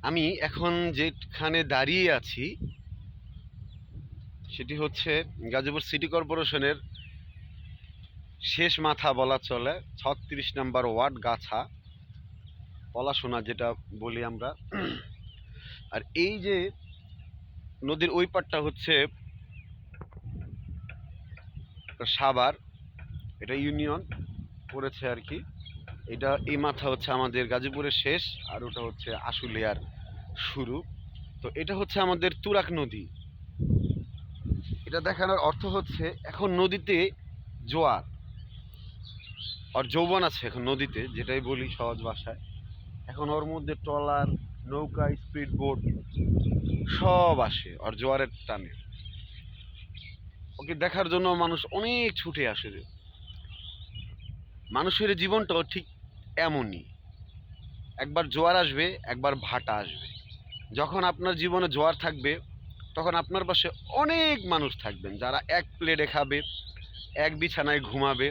আমি এখন যেখানে দাঁড়িয়ে আছি সেটি হচ্ছে গাজীপুর সিটি কর্পোরেশনের শেষ মাথা বলা চলে, ৩৬ নম্বর ওয়ার্ড, গাছা পলাশোনা যেটা বলি আমরা। আর এই যে নদীর ওই পাড়টা হচ্ছে সাভার, এটা ইউনিয়ন পড়েছে আর কি। এটা এই মাথা হচ্ছে আমাদের গাজীপুরের শেষ, আর ওটা হচ্ছে আশুলিয়ার শুরু। তো এটা হচ্ছে আমাদের তুরাগ নদী। এটা দেখানোর অর্থ হচ্ছে এখন নদীতে জোয়ার আর যৌবন আছে এখন নদীতে, যেটাই বলি সহজ ভাষায়। এখন ওর মধ্যে ট্রলার, নৌকা, স্পিড বোট সব আসে আর জোয়ারের টানে। ওকে দেখার জন্য মানুষ অনেক ছুটে আসে। মানুষের জীবনটাও ঠিক এমনই, একবার জোয়ার আসবে, একবার ভাটা আসবে। যখন আপনার জীবনে জোয়ার থাকবে তখন আপনার পাশে অনেক মানুষ থাকবেন যারা এক প্লেটে খাবে, এক বিছানায় ঘুমাবে,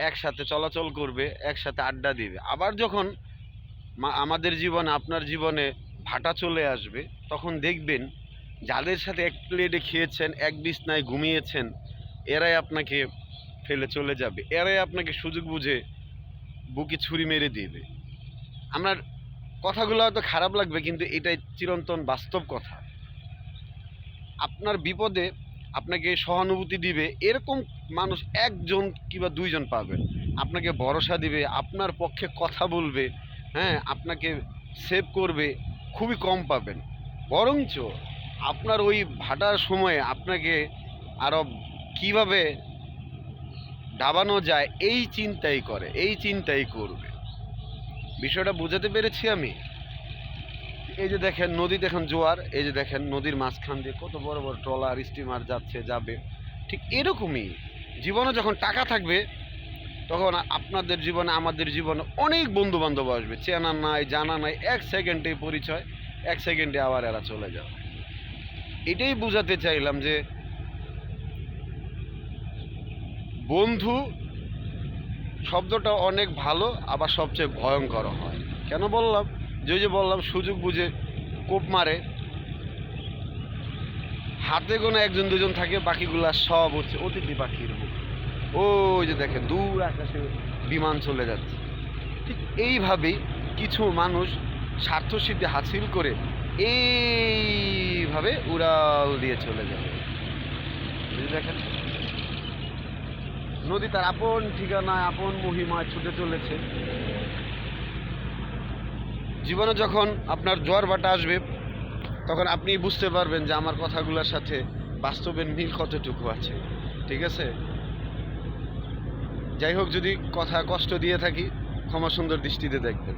একসাথে চলাচল করবে, একসাথে আড্ডা দিবে। আবার যখন আমাদের জীবনে, আপনার জীবনে ভাটা চলে আসবে, তখন দেখবেন যাদের সাথে এক প্লেটে খেয়েছেন, এক বিছনায় ঘুমিয়েছেন, এরাই আপনাকে ফেলে চলে যাবে, এরাই আপনাকে সুযোগ বুঝে বুকে ছুরি মেরে দিবে। আমার কথাগুলো হয়তো খারাপ লাগবে, কিন্তু এটাই চিরন্তন বাস্তব কথা। আপনার বিপদে আপনাকে সহানুভূতি দিবে এরকম মানুষ একজন কিংবা দুইজন পাবেন। আপনাকে ভরসা দিবে, আপনার পক্ষে কথা বলবে, হ্যাঁ, আপনাকে সেভ করবে, খুবই কম পাবেন। বরঞ্চ আপনার ওই ভাটার সময়ে আপনাকে আরও কিভাবে দাবানো যায় এই চিন্তাই করে, এই চিন্তাই করবে। বিষয়টা বোঝাতে পেরেছি আমি? এই যে দেখেন নদীতে এখন জোয়ার, এই যে দেখেন নদীর মাঝখান দিয়ে কত বড় বড় ট্রলার, স্টিমার যাচ্ছে, যাবে। ঠিক এরকমই জীবনে যখন টাকা থাকবে তখন আপনাদের জীবনে, আমাদের জীবনে অনেক বন্ধু বান্ধব আসবে, চেনা নাই জানা নাই, এক সেকেন্ডে পরিচয়, এক সেকেন্ডে আবার এরা চলে যাবে। এটাই বুঝাতে চাইলাম যে বন্ধু শব্দটা অনেক ভালো, আবার সবচেয়ে ভয়ঙ্কর হয়। কেন বললাম? যে বললাম সুযোগ বুঝে কোপ মারে, হাতে কোনো একজন দুজন থাকে, বাকিগুলা সব হচ্ছে অতিথি পাখির মতো। ওই যে দেখেন দূর আকাশে বিমান চলে যাচ্ছে। ঠিক এইভাবেই কিছু মানুষ স্বার্থসিদ্ধি হাসিল করে এইভাবে উড়াল দিয়ে চলে যাবে। দেখেন নদী তার আপন ঠিকানায়, আপন মহিমায় ছুটে চলেছে। জীবনে যখন আপনার জোয়ার ভাটা আসবে তখন আপনি বুঝতে পারবেন যে আমার কথাগুলোর সাথে বাস্তবের মিল কতটুকু আছে। ঠিক আছে? যাই হোক, যদি কথা কষ্ট দিয়ে থাকি ক্ষমা সুন্দর দৃষ্টিতে দেখবেন।